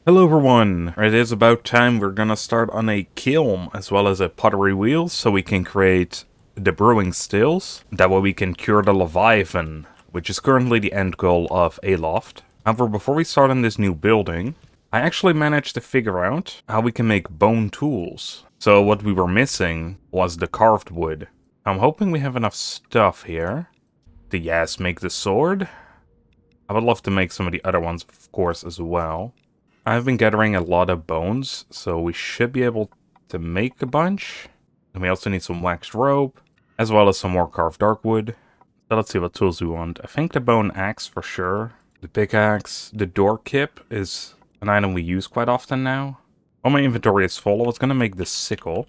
Hello everyone! It is about time we're gonna start on a kiln as well as a pottery wheel so we can create the brewing stills. That way we can cure the Leviathan, which is currently the end goal of Aloft. However, before we start on this new building, I actually managed to figure out how we can make bone tools. So what we were missing was the carved wood. I'm hoping we have enough stuff here to, yes, make the sword. I would love to make some of the other ones, of course, as well. I've been gathering a lot of bones, so we should be able to make a bunch. And we also need some waxed rope, as well as some more carved dark wood. So let's see what tools we want. I think the bone axe for sure. The pickaxe, the door kip is an item we use quite often now. While my inventory is full, I was gonna make the sickle.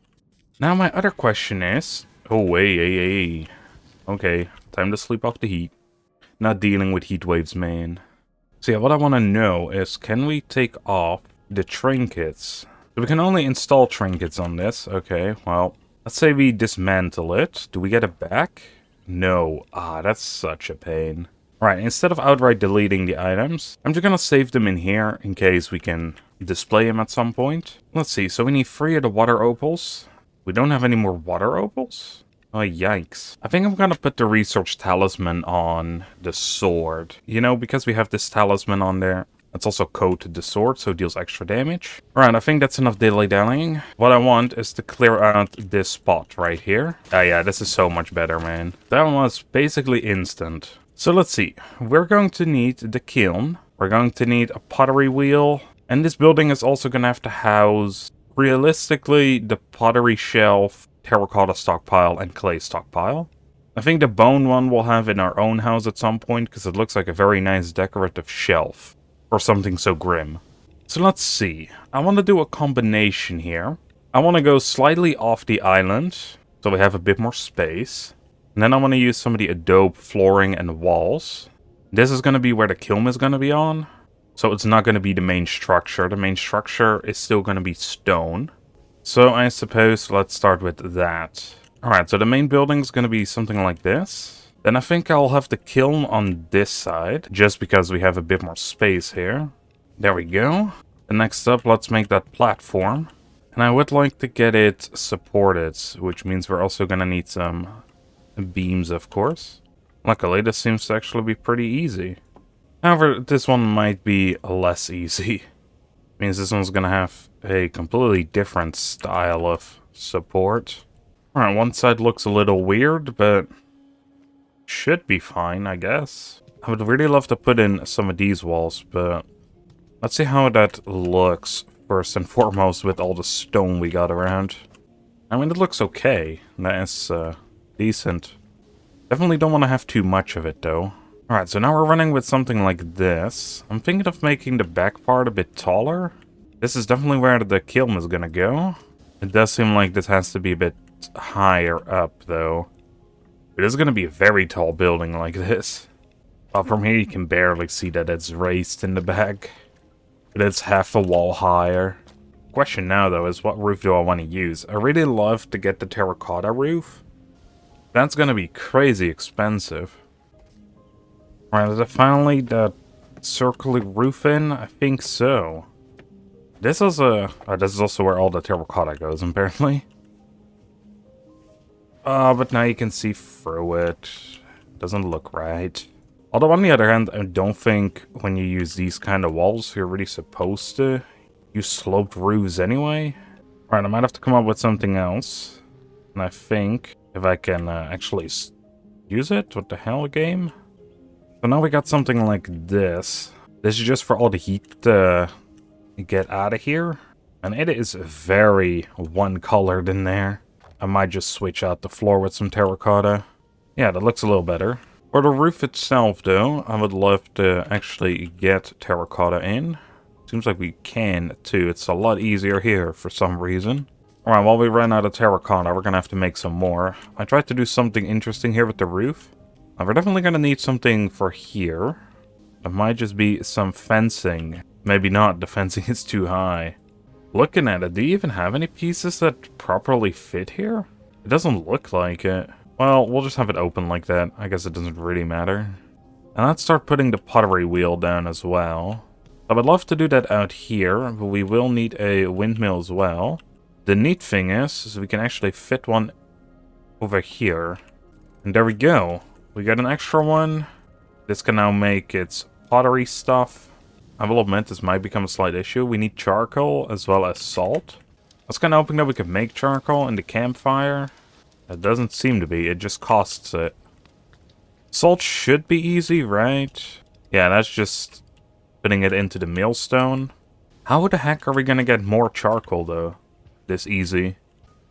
Now my other question is... Oh, hey. Okay, time to sleep off the heat. Not dealing with heat waves, man. So yeah, what I want to know is, can we take off the trinkets? So we can only install trinkets on this. Okay, well, let's say we dismantle it. Do we get it back? No. Ah, that's such a pain. Alright, instead of outright deleting the items, I'm just gonna save them in here in case we can display them at some point. Let's see, so we need 3 of the water opals. We don't have any more water opals? Oh, yikes. I think I'm gonna put the research talisman on the sword. You know, because we have this talisman on there. It's also coated the sword, so it deals extra damage. Alright, I think that's enough dilly-dallying. What I want is to clear out this spot right here. Oh yeah, this is so much better, man. That one was basically instant. So let's see. We're going to need the kiln. We're going to need a pottery wheel. And this building is also gonna have to house, realistically, the pottery shelf, terracotta stockpile, and clay stockpile. I think the bone one we'll have in our own house at some point, because it looks like a very nice decorative shelf for something so grim. So let's see. I want to do a combination here. I want to go slightly off the island, so we have a bit more space. And then I want to use some of the adobe flooring and walls. This is going to be where the kiln is going to be on. So it's not going to be the main structure. The main structure is still going to be stone. So I suppose let's start with that. Alright, so the main building is going to be something like this. Then I think I'll have the kiln on this side, just because we have a bit more space here. There we go. And next up, let's make that platform. And I would like to get it supported, which means we're also going to need some beams, of course. Luckily, this seems to actually be pretty easy. However, this one might be less easy. Means this one's gonna have a completely different style of support. Alright, one side looks a little weird, but should be fine, I guess. I would really love to put in some of these walls, but let's see how that looks first and foremost with all the stone we got around. I mean, it looks okay. That is decent. Definitely don't want to have too much of it, though. Alright, so now we're running with something like this. I'm thinking of making the back part a bit taller. This is definitely where the kiln is gonna go. It does seem like this has to be a bit higher up, though. It is gonna be a very tall building like this. Well, from here you can barely see that it's raised in the back. But it's half a wall higher. Question now, though, is what roof do I want to use? I really love to get the terracotta roof. That's gonna be crazy expensive. Alright, is it finally that circular roof in? I think so. This is this is also where all the terracotta goes, apparently. But now you can see through it. Doesn't look right. Although, on the other hand, I don't think when you use these kind of walls, you're really supposed to use sloped roofs anyway. Alright, I might have to come up with something else. And I think if I can actually use it, what the hell, game? So now we got something like this. This is just for all the heat to get out of here. And it is very one-colored in there. I might just switch out the floor with some terracotta. Yeah, that looks a little better. For the roof itself, though, I would love to actually get terracotta in. Seems like we can, too. It's a lot easier here for some reason. Alright, while we run out of terracotta, we're gonna have to make some more. I tried to do something interesting here with the roof. We're definitely gonna need something for here. It might just be some fencing. Maybe not, the fencing is too high. Looking at it, do you even have any pieces that properly fit here? It doesn't look like it. Well, we'll just have it open like that. I guess it doesn't really matter. And let's start putting the pottery wheel down as well. I would love to do that out here, but we will need a windmill as well. The neat thing is we can actually fit one over here. And there we go. We got an extra one. This can now make its pottery stuff. I will admit this might become a slight issue. We need charcoal as well as salt. I was kind of hoping that we could make charcoal in the campfire. It doesn't seem to be. It just costs it. Salt should be easy, right? Yeah, that's just putting it into the millstone. How the heck are we gonna get more charcoal, though? This easy.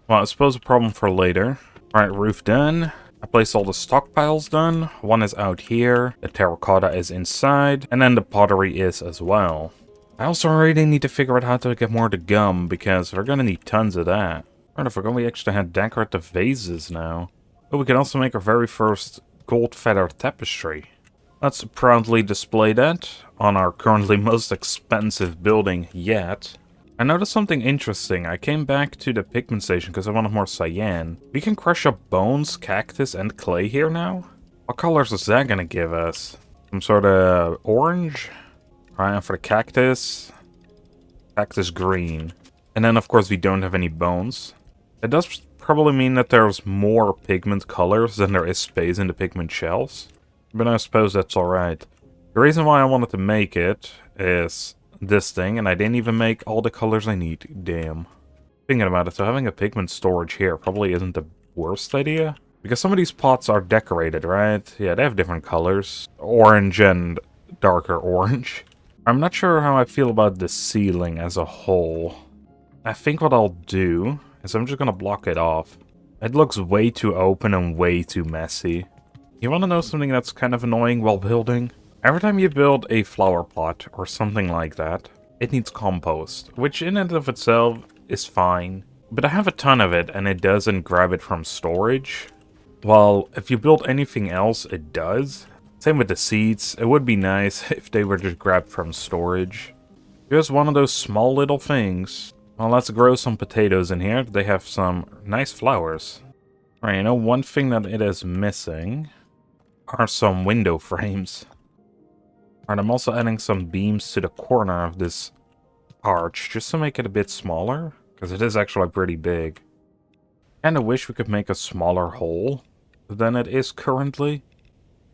Well, I suppose a problem for later. Alright, roof done. I placed all the stockpiles done. One is out here. The terracotta is inside. And then the pottery is as well. I also really need to figure out how to get more of the gum, because we're gonna need tons of that. Alright, I forgot we actually had decorative vases now. But we can also make our very first gold feather tapestry. Let's proudly display that on our currently most expensive building yet. I noticed something interesting. I came back to the pigment station because I wanted more cyan. We can crush up bones, cactus, and clay here now? What colors is that gonna give us? Some sort of orange? Alright, and for the cactus, cactus green. And then of course we don't have any bones. It does probably mean that there's more pigment colors than there is space in the pigment shells. But I suppose that's alright. The reason why I wanted to make it is this thing, and I didn't even make all the colors I need. Damn. Thinking about it, so having a pigment storage here probably isn't the worst idea. Because some of these pots are decorated, right? Yeah, they have different colors. Orange and darker orange. I'm not sure how I feel about the ceiling as a whole. I think what I'll do is I'm just gonna block it off. It looks way too open and way too messy. You wanna know something that's kind of annoying while building? Every time you build a flower pot or something like that, it needs compost, which in and of itself is fine. But I have a ton of it and it doesn't grab it from storage. Well, if you build anything else, it does. Same with the seeds. It would be nice if they were just grabbed from storage. Just one of those small little things. Well, let's grow some potatoes in here. They have some nice flowers. Alright, you know, one thing that it is missing are some window frames. Alright, I'm also adding some beams to the corner of this arch, just to make it a bit smaller, because it is actually pretty big. Kinda wish we could make a smaller hole than it is currently,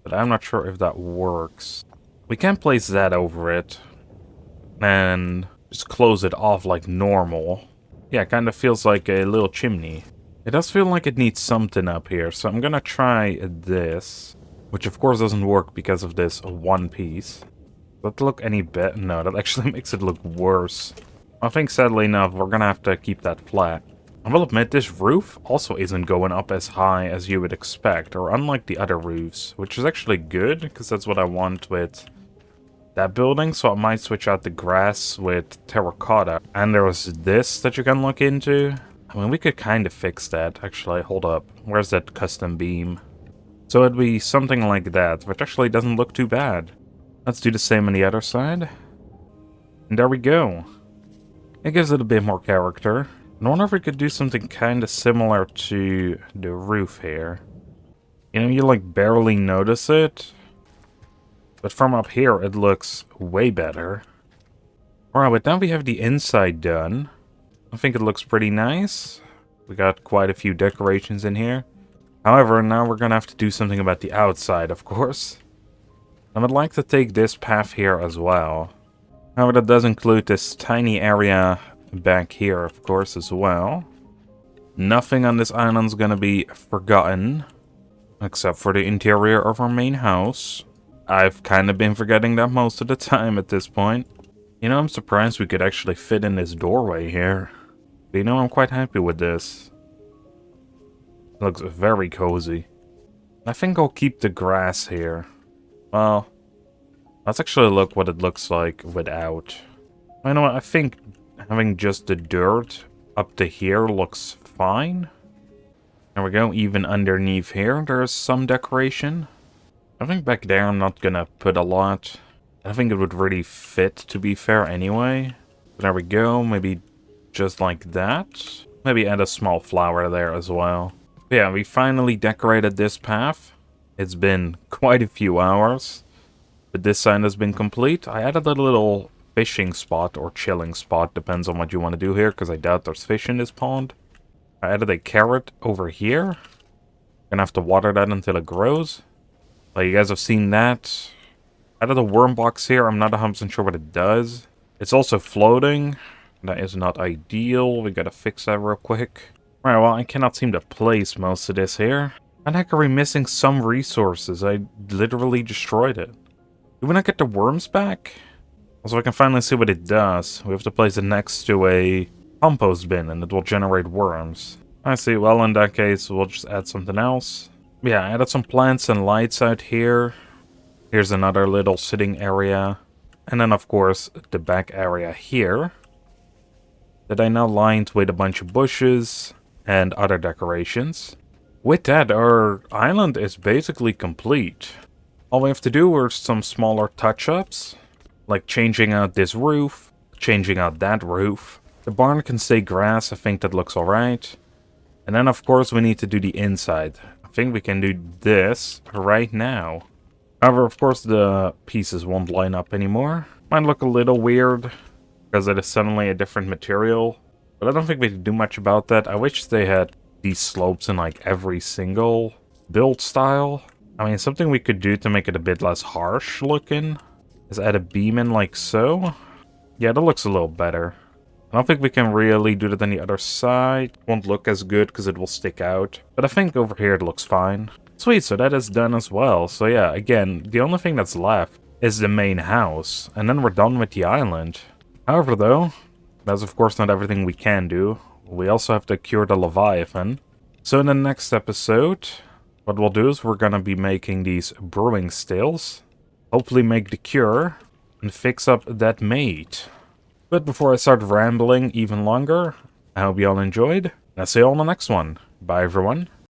but I'm not sure if that works. We can place that over it, and just close it off like normal. Yeah, it kinda feels like a little chimney. It does feel like it needs something up here, so I'm gonna try this. Which of course doesn't work because of this one piece. Does that look any better? No, that actually makes it look worse. I think sadly enough, we're gonna have to keep that flat. I will admit, this roof also isn't going up as high as you would expect, or unlike the other roofs, which is actually good, because that's what I want with that building, so I might switch out the grass with terracotta. And there was this that you can look into. I mean, we could kind of fix that. Actually, hold up. Where's that custom beam? So it'd be something like that, which actually doesn't look too bad. Let's do the same on the other side. And there we go. It gives it a bit more character. And I wonder if we could do something kind of similar to the roof here. You know, you like barely notice it. But from up here, it looks way better. Alright, but now we have the inside done. I think it looks pretty nice. We got quite a few decorations in here. However, now we're gonna have to do something about the outside, of course. I would like to take this path here as well. However, that does include this tiny area back here, of course, as well. Nothing on this island's gonna be forgotten. Except for the interior of our main house. I've kind of been forgetting that most of the time at this point. You know, I'm surprised we could actually fit in this doorway here. But you know, I'm quite happy with this. Looks very cozy. I think I'll keep the grass here. Well, let's actually look what it looks like without. You know what, I think having just the dirt up to here looks fine. There we go, even underneath here there's some decoration. I think back there I'm not gonna put a lot. I think it would really fit, to be fair, anyway. There we go, maybe just like that. Maybe add a small flower there as well. Yeah, we finally decorated this path. It's been quite a few hours, but this sign has been complete. I added a little fishing spot or chilling spot. Depends on what you want to do here, because I doubt there's fish in this pond. I added a carrot over here. Gonna have to water that until it grows. Like you guys have seen that. Added a worm box here. I'm not 100% sure what it does. It's also floating. That is not ideal. We gotta fix that real quick. Alright, well, I cannot seem to place most of this here. How the heck are we missing some resources? I literally destroyed it. Do we not get the worms back? Also, I can finally see what it does. We have to place it next to a compost bin, and it will generate worms. I see. Well, in that case, we'll just add something else. Yeah, I added some plants and lights out here. Here's another little sitting area. And then, of course, the back area here that I now lined with a bunch of bushes and other decorations. With that, our island is basically complete. All we have to do are some smaller touch-ups, like changing out this roof, changing out that roof. The barn can stay grass. I think that looks alright. And then, of course, we need to do the inside. I think we can do this right now. However, of course, the pieces won't line up anymore. Might look a little weird, because it is suddenly a different material. But I don't think we can do much about that. I wish they had these slopes in, like, every single build style. I mean, something we could do to make it a bit less harsh looking is add a beam in like so. Yeah, that looks a little better. I don't think we can really do that on the other side. Won't look as good because it will stick out. But I think over here it looks fine. Sweet, so that is done as well. So yeah, again, the only thing that's left is the main house. And then we're done with the island. However though, that's of course not everything we can do. We also have to cure the Leviathan. So in the next episode, what we'll do is we're going to be making these brewing stills. Hopefully make the cure and fix up that mate. But before I start rambling even longer, I hope you all enjoyed. And I'll see you all in the next one. Bye everyone.